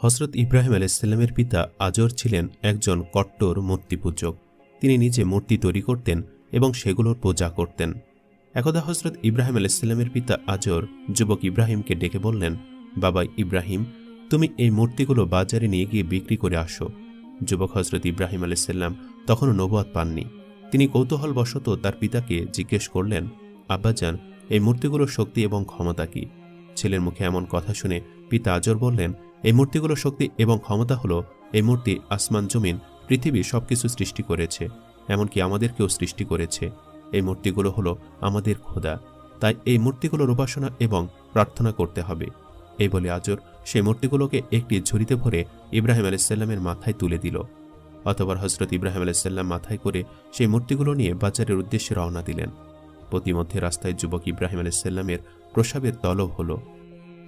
হযরত ইব্রাহিম আলাইহিসসালামের পিতা আজর ছিলেন একজন কট্টর মূর্তিপূজক। তিনি নিজে মূর্তি তৈরি করতেন এবং সেগুলোর পূজা করতেন। একদা হযরত ইব্রাহিম আলাইহিসসালামের পিতা আজর যুবক ইব্রাহিমকে ডেকে বললেন, বাবা ইব্রাহিম, তুমি এই মূর্তিগুলো বাজারে নিয়ে গিয়ে বিক্রি করে আসো। যুবক হযরত ইব্রাহিম আলাইহিসসালাম তখনও নবুয়ত পাননি। তিনি কৌতূহলবশত তার পিতাকে জিজ্ঞেস করলেন, আব্বাজান, এই মূর্তিগুলোর শক্তি এবং ক্ষমতা কি? ছেলের মুখে এমন কথা শুনে পিতা আজর বললেন, এই মূর্তিগুলোর শক্তি এবং ক্ষমতা হলো, এই মূর্তি আসমান জমিন পৃথিবী সবকিছু সৃষ্টি করেছে, এমনকি আমাদেরকেও সৃষ্টি করেছে। এই মূর্তিগুলো হলো আমাদের খোদা, তাই এই মূর্তিগুলোর উপাসনা এবং প্রার্থনা করতে হবে। এই বলে আজর সেই মূর্তিগুলোকে একটি ঝুড়িতে ভরে ইব্রাহিম আলাইহিসসালামের মাথায় তুলে দিল। অতঃপর হযরত ইব্রাহিম আলাইহিসসালাম মাথায় করে সেই মূর্তিগুলো নিয়ে বাজারের উদ্দেশ্যে রওনা দিলেন। প্রতিমধ্যে রাস্তায় যুবক ইব্রাহিম আলাইহিসসালামের প্রসাবের তলব হলো।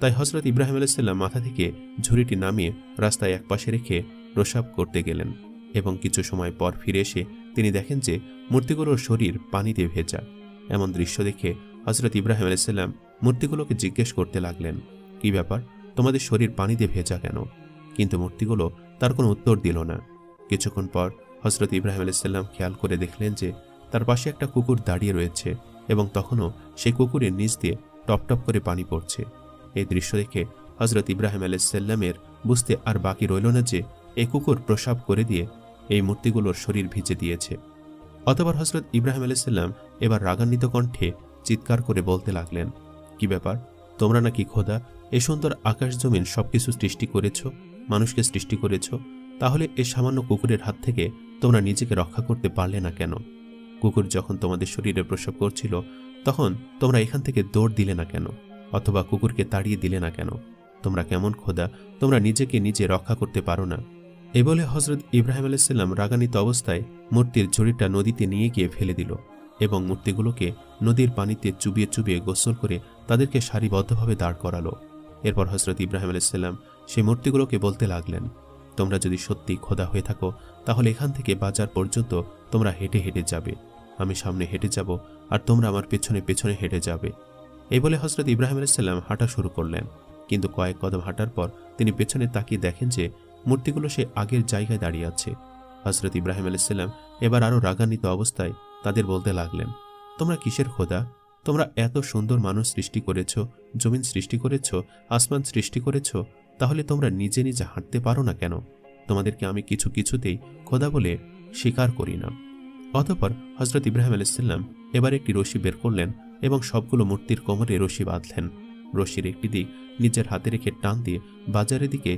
তাই হযরত ইব্রাহিম আলাইহিসসালাম মাথা থেকে ঝুড়িটি নামিয়ে রাস্তায় একপাশে রেখে প্রসাব করতে গেলেন এবং কিছু সময় পর ফিরে এসে তিনি দেখেন যে মূর্তিগুলোর শরীর পানিতে ভেজা। এমন দৃশ্য দেখে হযরত ইব্রাহিম আলাইহিসসালাম মূর্তিগুলোকে জিজ্ঞেস করতে লাগলেন, কি ব্যাপার, তোমাদের শরীর পানিতে ভেজা কেন? কিন্তু মূর্তিগুলো তার কোনো উত্তর দিল না। কিছুক্ষণ পর হযরত ইব্রাহিম আলাইহিসসালাম খেয়াল করে দেখলেন যে তার পাশে একটা কুকুর দাঁড়িয়ে রয়েছে এবং তখনও সেই কুকুরের নিচ দিয়ে টপটপ করে পানি পড়ছে। এই দৃশ্য দেখে হযরত ইব্রাহিম আলাইহিসসালামের বুঝতে আর বাকি রইল না যে এই কুকুর প্রসাব করে দিয়ে এই মূর্তিগুলোর শরীর ভিজে দিয়েছে। অতঃপর হযরত ইব্রাহিম আলাইহিসসালাম এবার রাগান্বিত কণ্ঠে চিৎকার করে বলতে লাগলেন, কি ব্যাপার, তোমরা নাকি খোদা, এই সুন্দর আকাশ জমিন সবকিছু সৃষ্টি করেছ, মানুষকে সৃষ্টি করেছ, তাহলে এই সামান্য কুকুরের হাত থেকে তোমরা নিজেকে রক্ষা করতে পারলে না কেন? কুকুর যখন তোমাদের শরীরে প্রসব করছিল তখন তোমরা এখান থেকে দৌড় দিলে না কেন, অথবা কুকুরকে তাড়িয়ে দিলে না কেন? তোমরা কেমন খোদা, তোমরা নিজেকে নিজে রক্ষা করতে পারো না? এ বলে হযরত ইব্রাহিম আলাইহিসসালাম রাগান্বিত অবস্থায় মূর্তির ঝুড়িটা নদীতে নিয়ে গিয়ে ফেলে দিল এবং মূর্তিগুলোকে নদীর পানিতে চুবিয়ে চুবিয়ে গোসল করে তাদেরকে সারিবদ্ধভাবে দাঁড় করালো। এরপর হযরত ইব্রাহিম আলাইহিসসালাম সেই মূর্তিগুলোকে বলতে লাগলেন, তোমরা যদি সত্যি খোদা হয়ে থাকো তাহলে এখান থেকে বাজার পর্যন্ত তোমরা হেঁটে হেঁটে যাবে, আমি সামনে হেঁটে যাব আর তোমরা আমার পেছনে পেছনে হেঁটে যাবে। এই বলে হযরত ইব্রাহিম আলাইহিসসালাম হাঁটা শুরু করলেন। কিন্তু কয়েক কদম হাঁটার পর তিনি পেছনে তাকিয়ে দেখেন যে মূর্তিগুলো সে আগের জায়গায় দাঁড়িয়ে আছে। হযরত ইব্রাহিম আলাইহিসসালাম এবার আরও রাগান্বিত অবস্থায় তাদের বলতে লাগলেন, তোমরা কিসের খোদা? তোমরা এত সুন্দর মানুষ সৃষ্টি করেছ, জমিন সৃষ্টি করেছ, আসমান সৃষ্টি করেছ, তাহলে তোমরা নিজে নিজে হাঁটতে পারো না কেন? তোমাদেরকে আমি কিছুতেই খোদা বলে স্বীকার করি না। অতঃপর হযরত ইব্রাহিম আলাইহিসসালাম এবার একটি রশি বের করলেন এবং সবগুলো মূর্তির কোমরে রশি বাঁধলেন। রশির একটি দিক নিজের হাতে রেখে টান দিয়ে বাজারের দিকে